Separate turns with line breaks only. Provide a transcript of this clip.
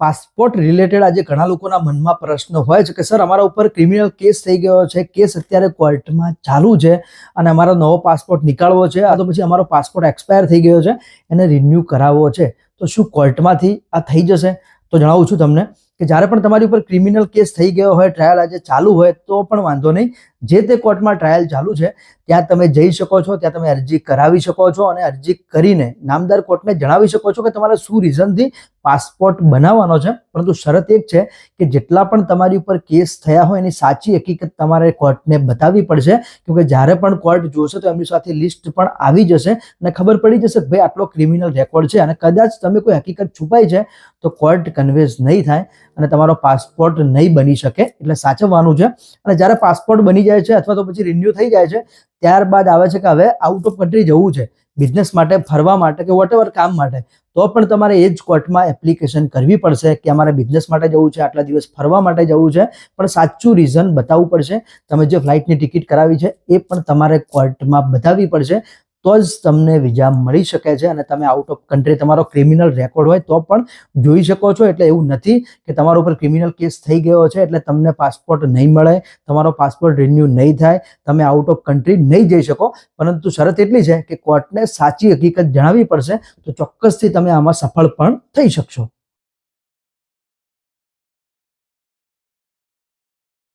Passport related આજે ઘણા લોકોના મનમાં પ્રશ્ન હોય છે કે સર અમારા ઉપર ક્રિમિનલ કેસ થઈ ગયો છે, કેસ અત્યારે કોર્ટમાં ચાલુ છે અને અમારો નવો પાસપોર્ટ નીકાળવો છે, આ તો પછી અમારો પાસપોર્ટ એક્સપાયર થઈ ગયો છે, એને રિન્યૂ કરાવવો છે, તો શું કોર્ટમાંથી આ થઈ જશે? તો જણાવું છું તમને કે જ્યારે પણ તમારી ઉપર ક્રિમિનલ કેસ થઈ ગયો હોય, ટ્રાયલ આજે ચાલુ હોય તો પણ વાંધો નહીં, જે તે કોર્ટમાં ટ્રાયલ ચાલુ છે ત્યાં તમે જઈ શકો છો, ત્યાં તમે અરજી કરાવી શકો છો અને અરજી કરીને નામદાર કોર્ટને જણાવી શકો છો કે તમારે શું રીઝનથી પાસપોર્ટ બનાવવાનો છે. પરંતુ શરત એક છે કે જેટલા પણ તમારી ઉપર કેસ થયા હોય એની સાચી હકીકત તમારે કોર્ટને બતાવવી પડશે, કેમકે જ્યારે પણ કોર્ટ જોશે તો એમની સાથે લિસ્ટ પણ આવી જશે અને ખબર પડી જશે કે ભાઈ આટલો ક્રિમિનલ રેકોર્ડ છે અને કદાચ તમે કોઈ હકીકત છુપાઈ છે તો કોર્ટ કન્વિન્સ નહીં થાય અને તમારો પાસપોર્ટ નહીં બની શકે. એટલે સાચવવાનું છે. અને જ્યારે પાસપોર્ટ બની જાય છે અથવા તો પછી રિન્યૂ થઈ જાય છે ત્યારબાદ આવે છે કે હવે આઉટ ઓફ કન્ટ્રી જવું છે, બિઝનેસ માટે, ફરવા માટે કે વોટેવર કામ માટે, તો પણ તમારે એ જ કોર્ટમાં એપ્લિકેશન કરવી પડશે કે અમારે બિઝનેસ માટે જવું છે, આટલા દિવસ ફરવા માટે જવું છે, પણ સાચું રીઝન બતાવવું પડશે. તમે જે ફ્લાઇટની ટિકિટ કરાવી છે એ પણ તમારે કોર્ટમાં બતાવવી પડશે, તો જ તમને વિઝા મળી શકે છે અને તમે આઉટ ઓફ કન્ટ્રી તમારો ક્રિમિનલ રેકોર્ડ હોય તો પણ જોઈ શકો છો. એટલે એવું નથી કે તમારા ઉપર ક્રિમિનલ કેસ થઈ ગયો છે એટલે તમને પાસપોર્ટ નહીં મળે, તમારો પાસપોર્ટ રિન્યૂ નહીં થાય, તમે આઉટ ઓફ કન્ટ્રી નહીં જઈ શકો. પરંતુ શરત એટલી છે કે કોર્ટને સાચી હકીકત જણાવવી પડશે, તો ચોક્કસથી તમે આમાં સફળ પણ થઈ શકશો.